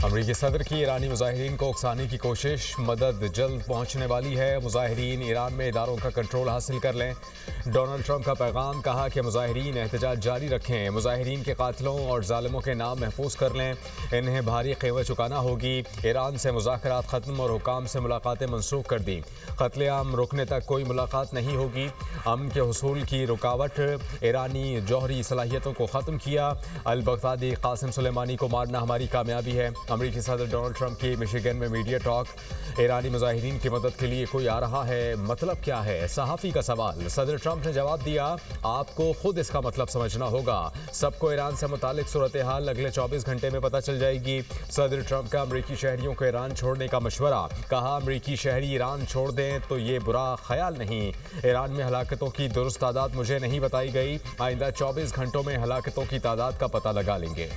अमरीकी सदर की ईरानी मुजाहिरीन को उकसाने की कोशिश, मदद जल्द पहुंचने वाली है। मुजाहिरीन ईरान में इदारों का कंट्रोल हासिल कर लें। डोनाल्ड ट्रंप का पैगाम, कहा कि मुजाहिरीन एहतजाज जारी रखें, मुजाहिरीन के कातलों और जालिमों के नाम महफूज कर लें, इन्हें भारी कीमत चुकाना होगी। ईरान से मुज़ाकरात ख़त्म और हुकाम से मुलाकातें मनसूख कर दी। कत्लेआम रोकने तक कोई मुलाकात नहीं होगी। अमन के हुसूल की रुकावट, ईरानी जौहरी सलाहियतों को ख़त्म किया। अल बगदादी, कासिम सुलेमानी को मारना हमारी कामयाबी है। अमरीकी सदर डोनाल्ड ट्रंप की मिशिगन में मीडिया टॉक, ईरानी मुजाहिरीन की मदद के लिए कोई आ रहा है, मतलब क्या है? सहाफ़ी का सवाल, सदर ट्रंप ने जवाब दिया, आपको खुद इसका मतलब समझना होगा। सबको ईरान से मुतालिक सूरत हाल अगले 24 घंटे में पता चल जाएगी। सदर ट्रंप का अमरीकी शहरियों को ईरान छोड़ने का मशवरा, कहा अमरीकी शहरी ईरान छोड़ दें तो ये बुरा ख्याल नहीं। ईरान में हलाकतों की दुरुस्त तादाद मुझे नहीं बताई गई, आइंदा 24 घंटों में हलाकतों की तादाद का पता लगा लेंगे।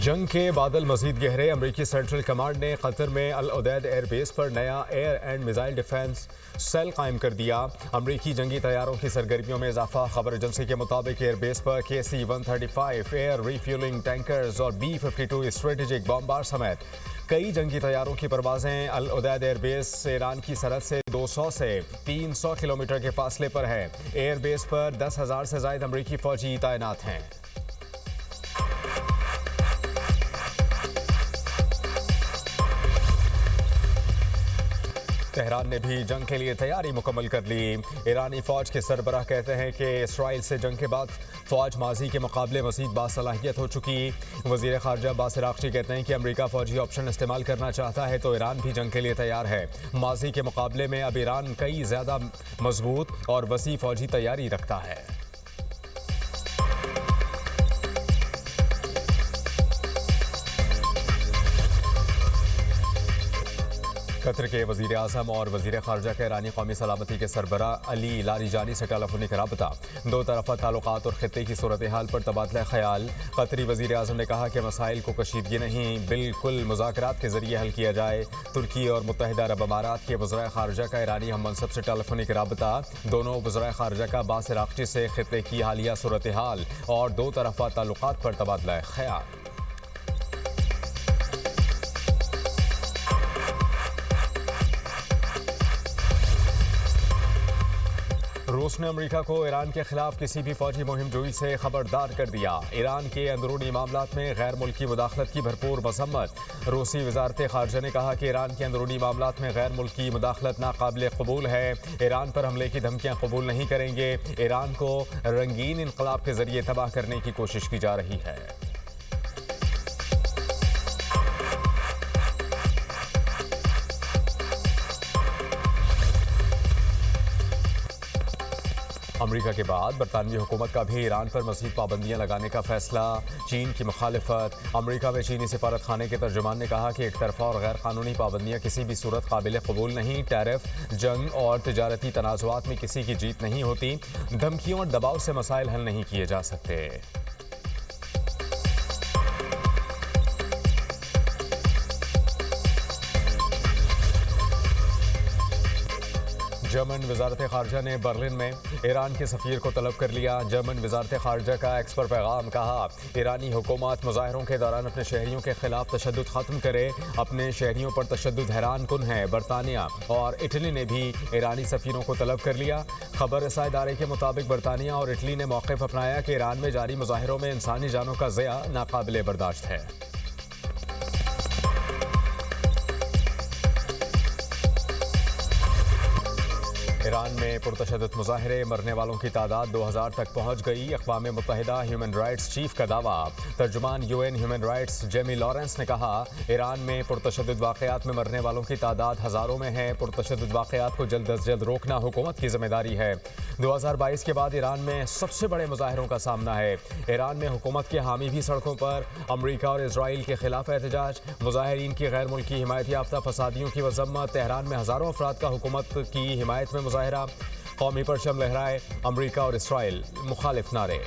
जंग के बादल मजीद गहरे, अमरीकी सेंट्रल कमांड ने कतर में अल उदैद एयरबेस पर नया air and missile defence cell कायम कर दिया। अमरीकी जंगी तैयारों की सरगर्मियों में इजाफा, खबर एजेंसी के मुताबिक एयरबेस पर KC-135 एयर रिफ्यूलिंग टैंकर्स और B-52 स्ट्रेटेजिक बॉम्बार समेत कई जंगी तैयारों की परवाजें। अल उदैद एयरबेस ईरान की सरहद से 200 से 300 किलोमीटर के फासले पर है। एयरबेस पर 10,000 से ज्यादा अमरीकी फौजी तैनात हैं। तेहरान ने भी जंग के लिए तैयारी मुकम्मल कर ली। ईरानी फौज के सरबराह कहते हैं कि इसराइल से जंग के बाद फौज माजी के मुकाबले मजीद बासलाहियत हो चुकी। वजीर खारजा अब्बास अराग़ची कहते हैं कि अमेरिका फौजी ऑप्शन इस्तेमाल करना चाहता है तो ईरान भी जंग के लिए तैयार है। माजी के मुकाबले में अब ईरान कई ज़्यादा मजबूत और वसी फौजी तैयारी रखता है। कतर के वजीर आज़म और वजीर खारजा का ईरानी कौमी सलामती के सरबराह अली लारीजानी से टेलीफोनिक रबता, दो तरफ़ा ताल्लुकात और खित्ते की सूरत हाल पर तबादला ख्याल। कतरी वजीर आज़म ने कहा कि मसाइल को कशीदगी नहीं, बिल्कुल मुज़ाकरात के जरिए हल किया जाए। तुर्की और मुत्तहिदा अरब अमारात के वज़राए खारजा का ईरानी हम मनसब से टेलीफोनिक रबता, दोनों वज़राए खारजा का अब्बास अराग़ची से खित्ते की हालिया सूरत हाल और दो तरफ़ा ताल्लुकात पर तबादला ख्याल। रूस ने अमेरिका को ईरान के खिलाफ किसी भी फौजी मुहिम जोई से खबरदार कर दिया। ईरान के अंदरूनी मामलात में गैर मुल्की मुदाखलत की भरपूर मजम्मत। रूसी वजारत खारजा ने कहा कि ईरान के अंदरूनी मामलात में गैर मुल्की मुदाखलत नाकाबिल कबूल है। ईरान पर हमले की धमकियां कबूल नहीं करेंगे। ईरान को रंगीन इनकलाब के जरिए तबाह करने की कोशिश की जा रही है। अमेरिका के बाद बरतानवी हुकूमत का भी ईरान पर मज़ीद पाबंदियां लगाने का फैसला। चीन की मुखालिफत, अमेरिका में चीनी सिफारत खाने के तर्जुमान ने कहा कि एक तरफा और गैर कानूनी पाबंदियां किसी भी सूरत काबिल कबूल नहीं। टैरिफ, जंग और तिजारती तनाज़ुआत में किसी की जीत नहीं होती। धमकियों और दबाव से मसाइल हल नहीं किए जा सकते। जर्मन वजारत खारजा ने बर्लिन में ईरान के सफ़ीर को तलब कर लिया। जर्मन वजारत खारजा का एक्स पर पैगाम, कहा ईरानी हुकूमत मुजाहरों के दौरान अपने शहरियों के खिलाफ तशद्दुद ख़त्म करे। अपने शहरियों पर तशद्दुद हैरान कुन है। बरतानिया और इटली ने भी ईरानी सफ़ीरों को तलब कर लिया। खबर रसा इदारे के मुताबिक बरतानिया और इटली ने मौक़िफ़ अपनाया कि ईरान में जारी मुजाहिरों में इंसानी जानों का ज़िया नाकाबिले बर्दाश्त है। ईरान में पुरतशद्दुद मुजाहिरे, मरने वालों की तादाद 2000 तक पहुंच गई। अक़वाम मुत्तहिदा ह्यूमन राइट्स चीफ का दावा। तर्जुमान UN human rights Jamie Lawrence ने कहा ईरान में पुरतशद्दुद वाक़यात में मरने वालों की तादाद हज़ारों में है। पुरतशद्दुद वाक़यात को जल्द अज जल्द रोकना हुकूमत की जिम्मेदारी है। 2022 के बाद ईरान में सबसे बड़े मुजाहिरों का सामना है। ईरान में हुकूमत के हामी भी सड़कों पर। अमरीका और इसराइल के खिलाफ एहतजाज, मुजाहिरीन की गैर मुल्की हिमायत याफ्ता फसादियों की मज़म्मत। तेहरान में हज़ारों अफराद का हुकूमत की हिमायत में मुजाहिरा। कौमी परचम लहराए, अमरीका और इसराइल मुखालिफ नारे।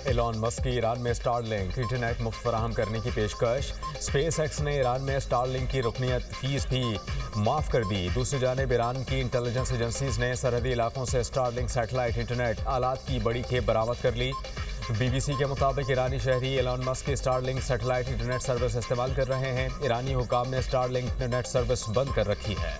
एलॉन मस्क की ईरान में स्टारलिंक इंटरनेट मुफ्त फराहम करने की पेशकश। स्पेस एक्स ने ईरान में स्टारलिंक की रुकनीत फीस भी माफ़ कर दी। दूसरी जानिब ईरान की इंटेलिजेंस एजेंसीज ने सरहदी इलाकों से स्टारलिंक सैटेलाइट इंटरनेट आलात की बड़ी खेप बरामद कर ली। BBC के मुताबिक ईरानी शहरी एलॉन मस्क की स्टारलिंक सैटेलाइट इंटरनेट सर्विस इस्तेमाल कर रहे हैं। ईरानी हुकाम ने स्टारलिंक इंटरनेट सर्विस बंद कर रखी है।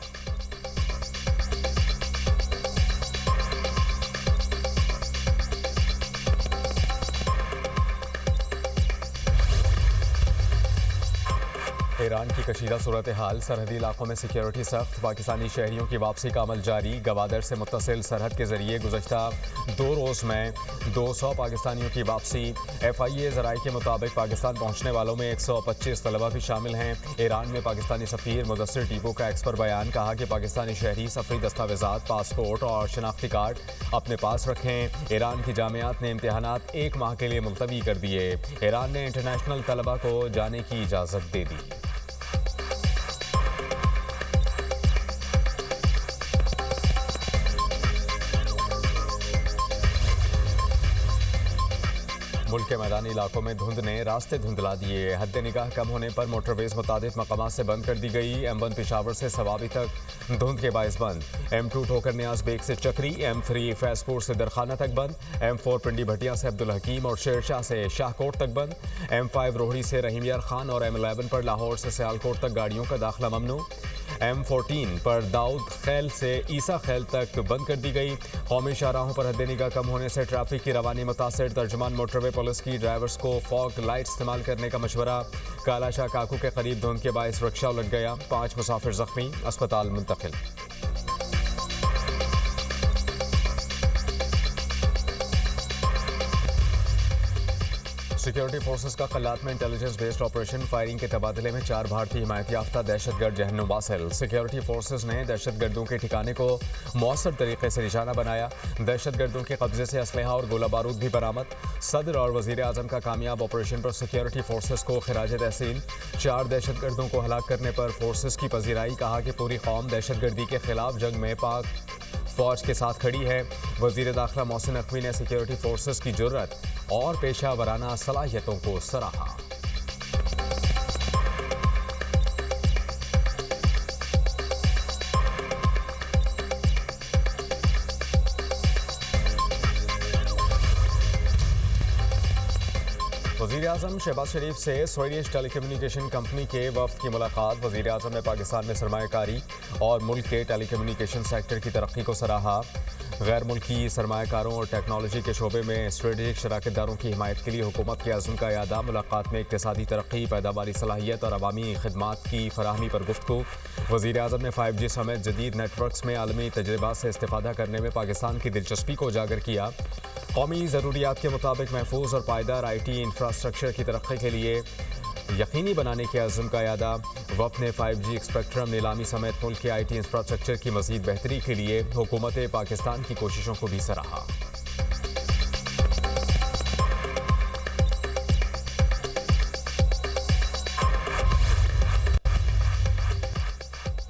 ईरान की कशीदा सूरत हाल, सरहदी इलाकों में सिक्योरिटी सख्त, पाकिस्तानी शहरियों की वापसी का अमल जारी। गवादर से मुत्तसिल सरहद के जरिए गुज़श्ता 2 रोज़ में 200 पाकिस्तानियों की वापसी। FIA ज़राए के मुताबिक पाकिस्तान पहुँचने वालों में 125 तलबा भी शामिल हैं। ईरान में पाकिस्तानी सफ़ीर मुदस्सिर टीपू का एक्स पर बयान, कहा कि पाकिस्तानी शहरी सफरी दस्तावेज़ात, पासपोर्ट और शनाख्ती कार्ड अपने पास रखें। ईरान की जामियात ने इम्तहानात 1 माह के लिए मुलतवी कर दिए। ईरान ने इंटरनेशनल तलबा को जाने की इजाज़त दे दी। मुल्क के मैदानी इलाकों में धुंध ने रास्ते धुंधला दिए। हद निगाह कम होने पर मोटरवेज मुतादिद मकामात से बंद कर दी गई। M1 पेशावर से सवाबी तक धुंध के बायस बंद। M2 ठोकर न्याज बेग से चक्री, M3 फैजपुर से दरखाना तक बंद, M4 पिंडी भटिया से अब्दुल हकीम और शेरशाह से शाहकोट तक बंद, M5 रोहड़ी से रहीम यार खान और M11 पर लाहौर से सियालकोट तक गाड़ियों का दाखिला ममनू। M14 पर दाऊद खैल से ईसा खैल तक बंद कर दी गई। कौमी शाहराहों पर हद निगाह कम होने से ट्रैफिक की रवानी मुतासिर। तर्जुमान मोटरवे पुलिस की ड्राइवर्स को फॉग लाइट इस्तेमाल करने का मशवरा। कालाशाह काकू के करीब धुंध के बायस रिक्शा उलट गया, 5 मुसाफिर जख्मी, अस्पताल मुंतकिल। सिक्योरिटी फोर्सेस का कल्लात में इंटेलिजेंस बेस्ड ऑपरेशन, फायरिंग के तबादले में 4 भारतीय हिमायत याफ्ता दहशतगर्द जहन्नुम वासिल। सिक्योरिटी फोर्सेस ने दहशतगर्दों के ठिकाने को मौसर तरीके से निशाना बनाया। दहशतगर्दों के कब्जे से असलहा और गोला बारूद भी बरामद। सदर और वजीर आजम का कामयाब ऑपरेशन पर सिक्योरिटी फोर्सेस को खिराज तहसीन। 4 दहशतगर्दों को हलाक करने पर फोर्सेस की पजीराई, कहा कि पूरी कौम दहशतगर्दी के खिलाफ जंग में पाक फौज के साथ खड़ी है। वजीर दाखिला मोहसिन नकवी ने सिक्योरिटी फोर्सेस की जुर्रत और पेशा वराना सलाहियतों को सराहा। वज़ीर आज़म शहबाज शरीफ से स्वीडिश टेलीकम्युनिकेशन कंपनी के वफ्द की मुलाकात। वज़ीर आज़म ने पाकिस्तान में सरमायाकारी और मुल्क के टेलीकम्युनिकेशन सेक्टर की तरक्की को सराहा। गैर मुल्की सरमायाकारों और टेक्नोलॉजी के शोबे में स्ट्रेटेजिक शराकतदारों की हिमायत के लिए हुकूमत के अज़्म का यादा। मुलाकात में इक़्तिसादी तरक्की, पैदावारी सलाहियत और अवामी खिदमात की फराहमी पर गुफ्तगू। वज़ीर आज़म ने 5G समेत जदीद नेटवर्क्स में आलमी तजर्बात से इस्तिफ़ादा करने में पाकिस्तान की दिलचस्पी को उजागर किया। कौमी ज़रूरियात के मुताबिक महफूज और पायदार IT इंफ्रास्ट्रक्चर की तरक्की के लिए यकीनी बनाने के अज़्म का यादा। वफ़द ने 5G स्पेक्ट्रम नीलामी समेत मुल्क के IT इंफ्रास्ट्रक्चर की मज़ीद बेहतरी के लिए हुकूमत पाकिस्तान की कोशिशों को भी सराहा।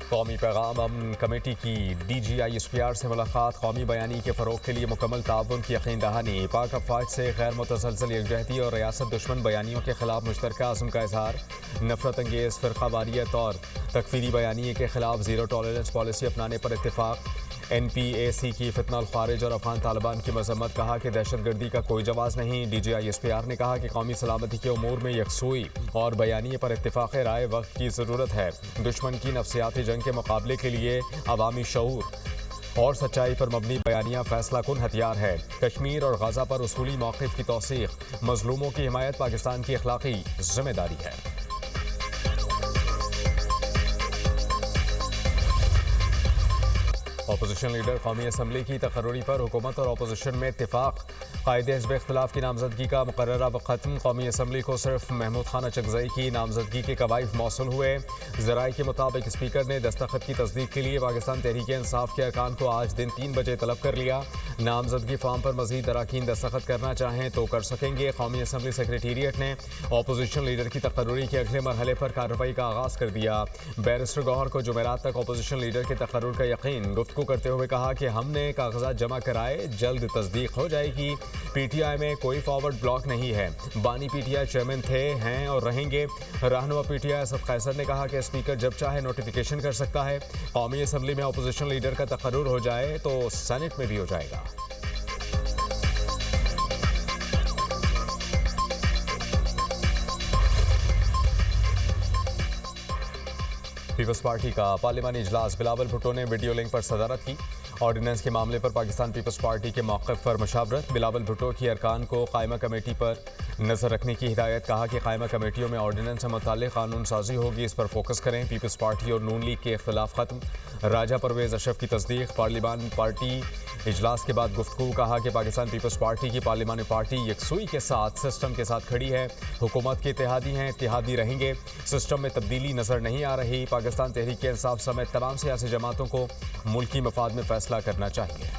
कौमी पैगाम अमन कमेटी की DGI-SPR से मुलाकात। कौमी बयानी के फ़रोग़ के लिए मुकम्मल ताउन की यकीन दहानी। पाक अफ़वाज से गैर मुतसलसल यकजहती और रियासत दुश्मन बयानियों के खिलाफ मुश्तरका अज़्म का इज़हार। नफ़रत अंगेज़ फ़िरक़ावारियत और तकफ़ीरी बयानी के खिलाफ ज़ीरो टॉलरेंस पॉलिसी अपनाने पर इत्तेफ़ाक़। NPAC की फितनल खारिज और अफ़गान तालिबान की मज़म्मत, कहा कि दहशतगर्दी का कोई जवाज़ नहीं। DGI-SPR ने कहा कि कौमी सलामती के उमूर में यकसुई और बयानी पर इत्तेफ़ाक़ राय वक्त की ज़रूरत है। दुश्मन की नफ्सियाती जंग के मुकाबले के लिए अवामी शऊर और सच्चाई पर मबनी बयानियाँ फैसला कुन हथियार है। कश्मीर और गज़ा पर उसूली मौक़िफ़ की तौसीक़, मज़लूमों की हिमायत पाकिस्तान की अखलाक़ी ज़िम्मेदारी है। अपोजिशन लीडर कौमी असम्बली की तकर्रुरी पर हुकूमत और अपोजिशन में इत्तेफाक। कायदे हिज़्ब इख्तिलाफ की नामजदगी का मुकर्ररा वक्त। कौमी असम्बली को सिर्फ महमूद खान अचकज़ई की नामजदगी के कवायद मौसूल हुए। ज़राए के मुताबिक स्पीकर ने दस्तखत की तस्दीक के लिए पाकिस्तान तहरीक इंसाफ के अरकान को आज दिन 3 बजे तलब कर लिया। नामजदगी फॉर्म पर मजीद अरकान दस्तखत करना चाहें तो कर सकेंगे। कौमी असम्बली सेक्रेटेरिएट ने अपोजिशन लीडर की तकर्रुरी के अगले मरहले पर कार्रवाई का आगाज़ कर दिया। बैरिस्टर गौहर को जुमेरात तक अपोजिशन लीडर के तकर्रुर का यकीन। गुफ्तगू करते हुए कहा कि हमने कागजात जमा कराए, जल्द तस्दीक हो जाएगी। पीटीआई में कोई फॉरवर्ड ब्लॉक नहीं है। बानी पीटीआई चेयरमैन थे, हैं और रहेंगे। रहनुमा पीटीआई असद कैसर ने कहा कि स्पीकर जब चाहे नोटिफिकेशन कर सकता है। कौमी असम्बली में अपोजिशन लीडर का तकर्रुर हो जाए तो सेनेट में भी हो जाएगा। पीपल्स पार्टी का पार्लिमानी इजलास, बिलावल भुट्टो ने वीडियो लिंक पर सदारत की। ऑर्डिनेंस के मामले पर पाकिस्तान पीपल्स पार्टी के मौक़िफ़ पर मुशावरत। बिलावल भुट्टो की अरकान को कायमा कमेटी पर नज़र रखने की हिदायत। कहा कि कायमा कमेटियों में ऑर्डिनेंस से मुताल्लिक़ कानून साजी होगी, इस पर फोकस करें। पीपल्स पार्टी और नून लीग के इख्तिलाफ खत्म। राजा परवेज़ अशरफ की तस्दीक। पार्लिमान पार्टी इजलास के बाद गुफ्तगू। कहा कि पाकिस्तान पीपल्स पार्टी की पार्लिमानी पार्टी यकसुई के साथ सिस्टम के साथ खड़ी है। हुकूमत के इत्तेहादी हैं, इत्तेहादी रहेंगे। सिस्टम में तब्दीली नज़र नहीं आ रही। पाकिस्तान तहरीक इंसाफ समेत तमाम सियासी जमातों को मुल्की मफाद में फैसला करना चाहिए।